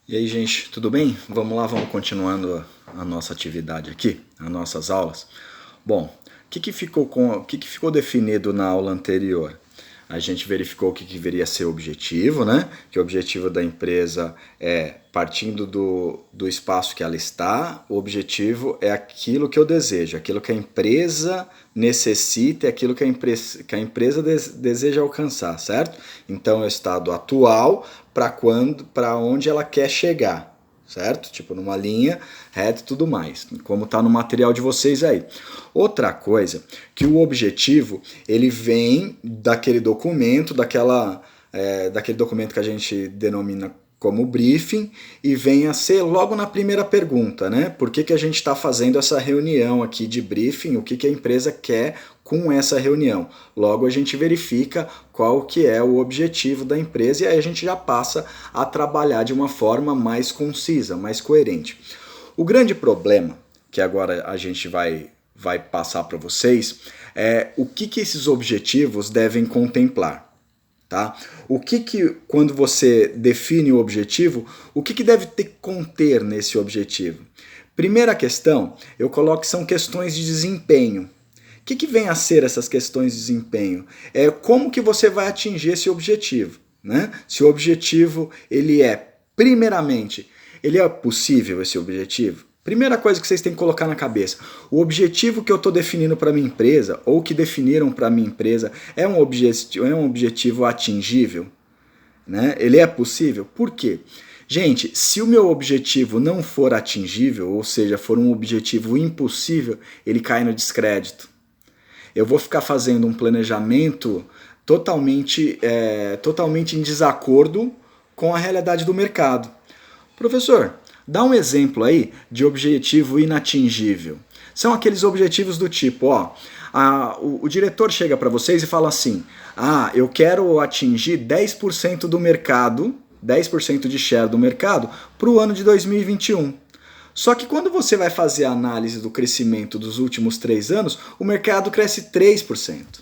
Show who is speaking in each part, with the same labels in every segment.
Speaker 1: E aí, gente, tudo bem? Vamos lá, vamos continuando a nossa atividade aqui, as nossas aulas. Bom, o que ficou definido na aula anterior? A gente verificou o que deveria ser o objetivo, né? Que o objetivo da empresa é, partindo do espaço que ela está, o objetivo é aquilo que eu desejo, aquilo que a empresa necessita, é aquilo que a empresa deseja alcançar, certo? Então, é o estado atual para onde ela quer chegar, certo? Tipo numa linha reta e tudo mais, como está no material de vocês aí. Outra coisa, que o objetivo, ele vem daquele documento, daquele documento que a gente denomina como briefing, e vem a ser logo na primeira pergunta, né? Por que a gente está fazendo essa reunião aqui de briefing, o que a empresa quer com essa reunião. Logo a gente verifica qual que é o objetivo da empresa e aí a gente já passa a trabalhar de uma forma mais concisa, mais coerente. O grande problema, que agora a gente vai passar para vocês, é o que esses objetivos devem contemplar. Tá? Quando você define o objetivo, o que deve conter nesse objetivo? Primeira questão, eu coloco que são questões de desempenho. O que vem a ser essas questões de desempenho? É como que você vai atingir esse objetivo, né? Se o objetivo, primeiramente, ele é possível esse objetivo? Primeira coisa que vocês têm que colocar na cabeça, o objetivo que eu estou definindo para minha empresa, ou que definiram para minha empresa, é um objetivo atingível? Né? Ele é possível? Por quê? Gente, se o meu objetivo não for atingível, ou seja, for um objetivo impossível, ele cai no descrédito. Eu vou ficar fazendo um planejamento totalmente em desacordo com a realidade do mercado. Professor, dá um exemplo aí de objetivo inatingível. São aqueles objetivos do tipo, o diretor chega para vocês e fala assim, eu quero atingir 10% do mercado, 10% de share do mercado para o ano de 2021. Só que quando você vai fazer a análise do crescimento dos últimos 3 anos, o mercado cresce 3%.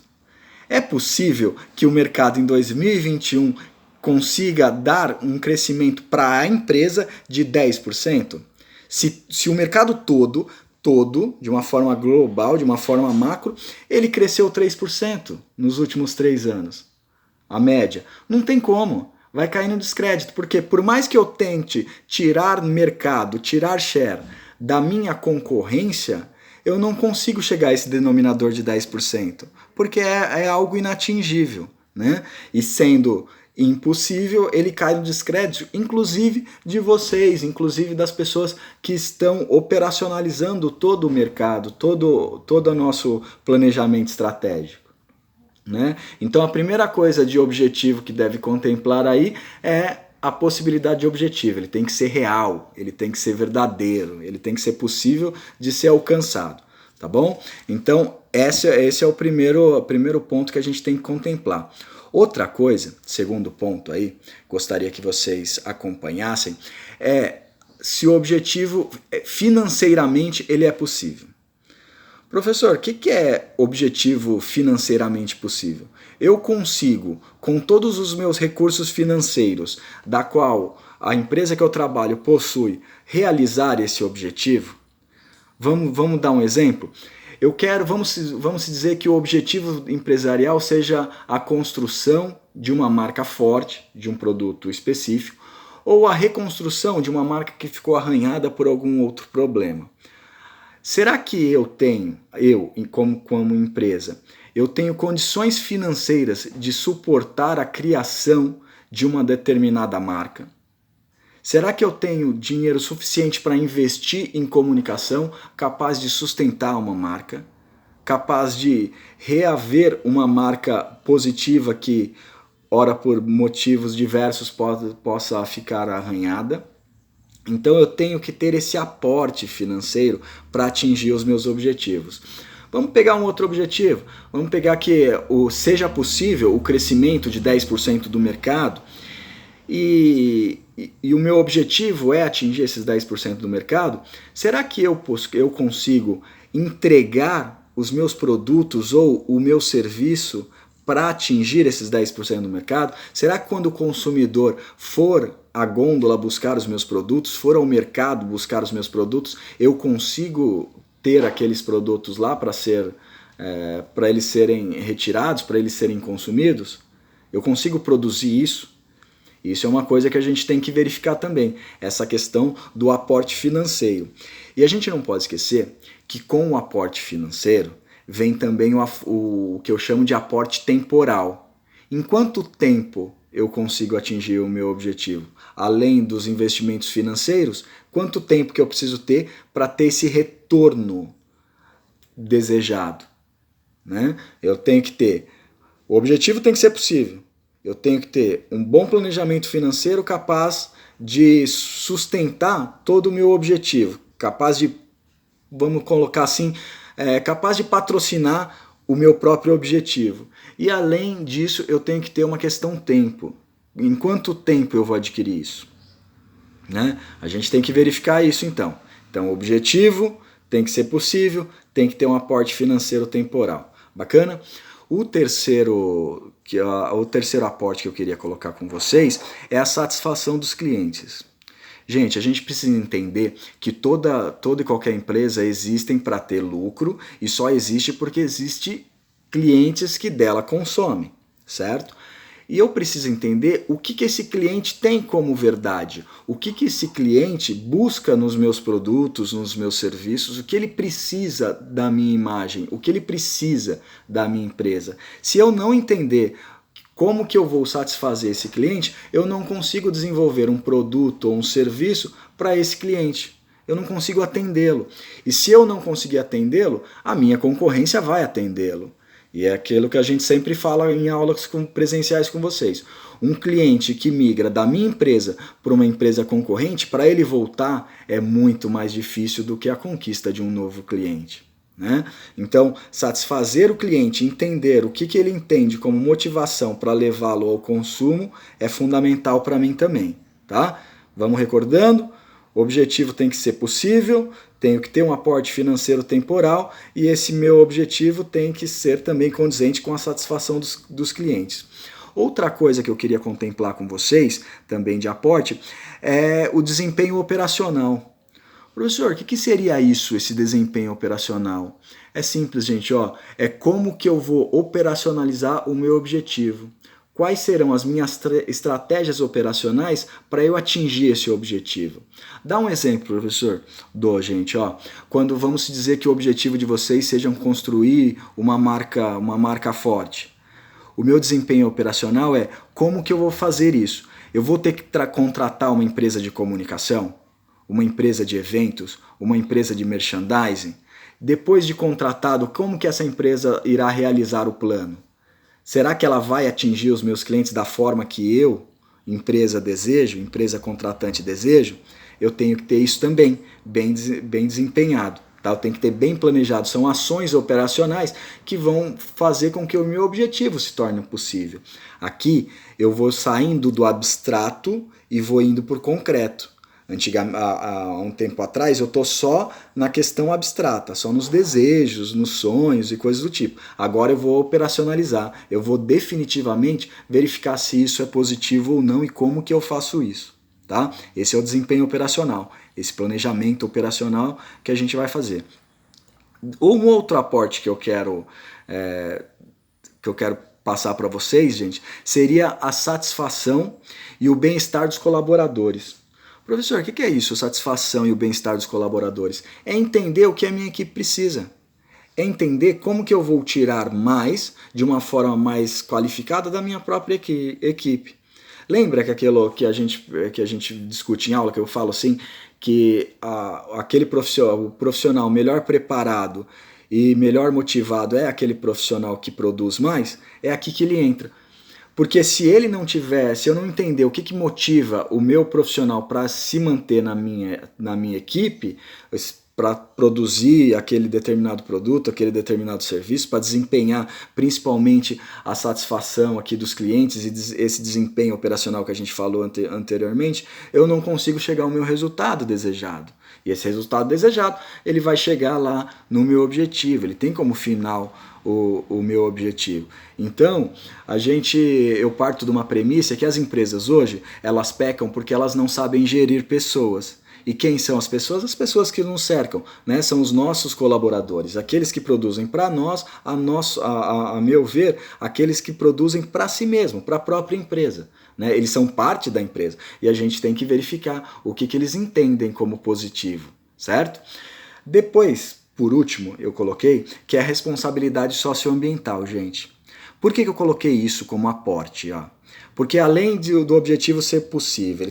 Speaker 1: É possível que o mercado em 2021 consiga dar um crescimento para a empresa de 10%? Se o mercado todo, de uma forma global, de uma forma macro, ele cresceu 3% nos últimos 3 anos. A média. Não tem como. Vai cair no descrédito, porque por mais que eu tente tirar mercado, tirar share da minha concorrência, eu não consigo chegar a esse denominador de 10%, porque é algo inatingível, né? E sendo impossível, ele cai no descrédito, inclusive de vocês, inclusive das pessoas que estão operacionalizando todo o mercado, todo o nosso planejamento estratégico. Né? Então a primeira coisa de objetivo que deve contemplar aí é a possibilidade de objetivo. Ele tem que ser real, ele tem que ser verdadeiro, ele tem que ser possível de ser alcançado, tá bom? Então esse é o primeiro ponto que a gente tem que contemplar. Outra coisa, segundo ponto aí, gostaria que vocês acompanhassem, é se o objetivo financeiramente ele é possível. Professor, o que é objetivo financeiramente possível? Eu consigo, com todos os meus recursos financeiros, da qual a empresa que eu trabalho possui, realizar esse objetivo? Vamos dar um exemplo? Vamos dizer que o objetivo empresarial seja a construção de uma marca forte, de um produto específico, ou a reconstrução de uma marca que ficou arranhada por algum outro problema. Será que como empresa, eu tenho condições financeiras de suportar a criação de uma determinada marca? Será que eu tenho dinheiro suficiente para investir em comunicação, capaz de sustentar uma marca? Capaz de reaver uma marca positiva que, ora por motivos diversos, possa ficar arranhada? Então eu tenho que ter esse aporte financeiro para atingir os meus objetivos. Vamos pegar um outro objetivo. Vamos pegar que seja possível o crescimento de 10% do mercado e o meu objetivo é atingir esses 10% do mercado. Será que eu consigo entregar os meus produtos ou o meu serviço para atingir esses 10% do mercado? Será que quando o consumidor for à gôndola buscar os meus produtos, for ao mercado buscar os meus produtos, eu consigo ter aqueles produtos lá para eles serem retirados, para eles serem consumidos? Eu consigo produzir isso? Isso é uma coisa que a gente tem que verificar também, essa questão do aporte financeiro. E a gente não pode esquecer que com o aporte financeiro vem também o que eu chamo de aporte temporal. Em quanto tempo eu consigo atingir o meu objetivo? Além dos investimentos financeiros, quanto tempo que eu preciso ter para ter esse retorno desejado? Né? Eu tenho que ter, o objetivo tem que ser possível. Eu tenho que ter um bom planejamento financeiro capaz de sustentar todo o meu objetivo, capaz de, vamos colocar assim, capaz de patrocinar o meu próprio objetivo. E além disso, eu tenho que ter uma questão tempo. Em quanto tempo eu vou adquirir isso? Né? A gente tem que verificar isso então. Então, o objetivo tem que ser possível, tem que ter um aporte financeiro temporal. Bacana? O terceiro aporte que eu queria colocar com vocês é a satisfação dos clientes. Gente, a gente precisa entender que toda e qualquer empresa existem para ter lucro e só existe porque existe clientes que dela consomem, certo? E eu preciso entender o que esse cliente tem como verdade, o que esse cliente busca nos meus produtos, nos meus serviços, o que ele precisa da minha imagem, o que ele precisa da minha empresa. Se eu não entender como que eu vou satisfazer esse cliente, eu não consigo desenvolver um produto ou um serviço para esse cliente. Eu não consigo atendê-lo. E se eu não conseguir atendê-lo, a minha concorrência vai atendê-lo. E é aquilo que a gente sempre fala em aulas presenciais com vocês. Um cliente que migra da minha empresa para uma empresa concorrente, para ele voltar é muito mais difícil do que a conquista de um novo cliente. Né? Então, satisfazer o cliente, entender o que ele entende como motivação para levá-lo ao consumo é fundamental para mim também. Tá? Vamos recordando? O objetivo tem que ser possível, tenho que ter um aporte financeiro temporal e esse meu objetivo tem que ser também condizente com a satisfação dos clientes. Outra coisa que eu queria contemplar com vocês, também de aporte, é o desempenho operacional. Professor, o que seria isso, esse desempenho operacional? É simples, gente, é como que eu vou operacionalizar o meu objetivo. Quais serão as minhas estratégias operacionais para eu atingir esse objetivo? Dá um exemplo, professor. Gente, quando vamos dizer que o objetivo de vocês seja construir uma marca forte. O meu desempenho operacional é como que eu vou fazer isso? Eu vou ter que contratar uma empresa de comunicação? Uma empresa de eventos? Uma empresa de merchandising? Depois de contratado, como que essa empresa irá realizar o plano? Será que ela vai atingir os meus clientes da forma que eu, empresa, desejo, empresa contratante, desejo? Eu tenho que ter isso também bem desempenhado. Tá? Eu tenho que ter bem planejado. São ações operacionais que vão fazer com que o meu objetivo se torne possível. Aqui eu vou saindo do abstrato e vou indo para o concreto. Há um tempo atrás eu estou só na questão abstrata, só nos desejos, nos sonhos e coisas do tipo. Agora eu vou operacionalizar, eu vou definitivamente verificar se isso é positivo ou não e como que eu faço isso. Tá? Esse é o desempenho operacional, esse planejamento operacional que a gente vai fazer. Um outro aporte que eu quero passar para vocês, gente, seria a satisfação e o bem-estar dos colaboradores. Professor, o que é isso, satisfação e o bem-estar dos colaboradores? É entender o que a minha equipe precisa. É entender como que eu vou tirar mais, de uma forma mais qualificada, da minha própria equipe. Lembra que aquilo que a gente discute em aula, que eu falo assim, que aquele profissional melhor preparado e melhor motivado é aquele profissional que produz mais? É aqui que ele entra. Porque se eu não entender o que motiva o meu profissional para se manter na minha equipe, para produzir aquele determinado produto, aquele determinado serviço, para desempenhar principalmente a satisfação aqui dos clientes e esse desempenho operacional que a gente falou anteriormente, eu não consigo chegar ao meu resultado desejado. E esse resultado desejado, ele vai chegar lá no meu objetivo, ele tem como final o meu objetivo. Então, eu parto de uma premissa que as empresas hoje, elas pecam porque elas não sabem gerir pessoas. E quem são as pessoas? As pessoas que nos cercam, né? São os nossos colaboradores, aqueles que produzem para nós, a meu ver, aqueles que produzem para si mesmo, para a própria empresa. Né? Eles são parte da empresa e a gente tem que verificar o que eles entendem como positivo, certo? Depois, por último, eu coloquei que é a responsabilidade socioambiental, gente. Por que eu coloquei isso como aporte? Porque além do objetivo ser possível,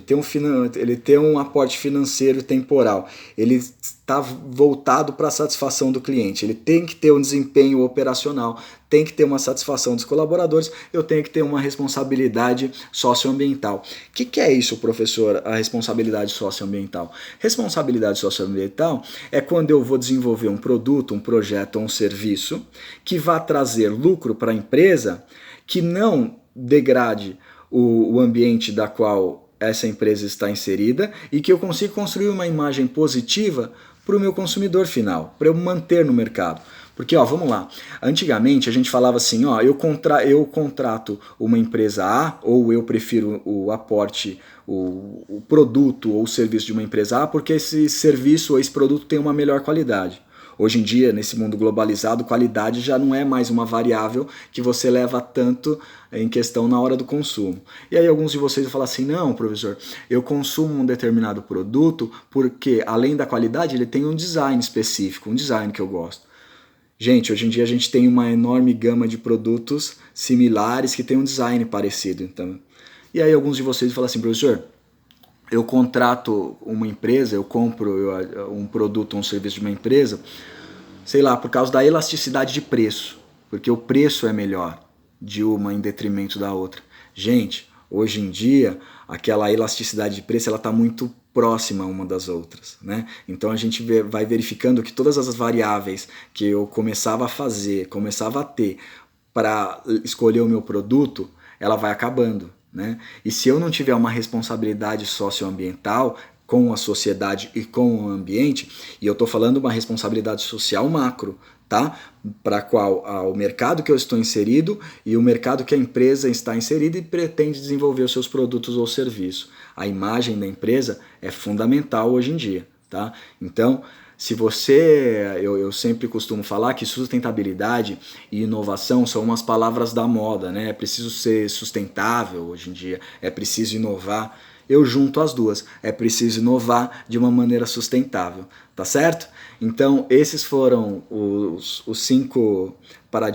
Speaker 1: ele tem um aporte financeiro temporal, ele está voltado para a satisfação do cliente, ele tem que ter um desempenho operacional, tem que ter uma satisfação dos colaboradores, eu tenho que ter uma responsabilidade socioambiental. O que é isso, professor, a responsabilidade socioambiental? Responsabilidade socioambiental é quando eu vou desenvolver um produto, um projeto ou um serviço que vá trazer lucro para a empresa, que não degrade o ambiente da qual essa empresa está inserida e que eu consiga construir uma imagem positiva para o meu consumidor final, para eu manter no mercado. Porque, vamos lá, antigamente a gente falava assim, eu contrato uma empresa A, ou eu prefiro o aporte, o produto ou o serviço de uma empresa A, porque esse serviço ou esse produto tem uma melhor qualidade. Hoje em dia, nesse mundo globalizado, qualidade já não é mais uma variável que você leva tanto em questão na hora do consumo. E aí alguns de vocês vão falar assim, não, professor, eu consumo um determinado produto porque, além da qualidade, ele tem um design específico, um design que eu gosto. Gente, hoje em dia a gente tem uma enorme gama de produtos similares que tem um design parecido. Então. E aí alguns de vocês vão falar assim, professor, eu contrato uma empresa, eu compro um produto, um serviço de uma empresa, sei lá, por causa da elasticidade de preço, porque o preço é melhor de uma em detrimento da outra. Gente, hoje em dia, aquela elasticidade de preço ela está muito próxima uma das outras, né? Então a gente vai verificando que todas as variáveis que eu começava a ter para escolher o meu produto, ela vai acabando. Né? E se eu não tiver uma responsabilidade socioambiental com a sociedade e com o ambiente, e eu estou falando uma responsabilidade social macro, tá? Para qual o mercado que eu estou inserido e o mercado que a empresa está inserida e pretende desenvolver os seus produtos ou serviços. A imagem da empresa é fundamental hoje em dia, tá? Então, se eu sempre costumo falar que sustentabilidade e inovação são umas palavras da moda, né? É preciso ser sustentável hoje em dia, é preciso inovar. Eu junto as duas, é preciso inovar de uma maneira sustentável, tá certo? Então, esses foram os 5 paradigmas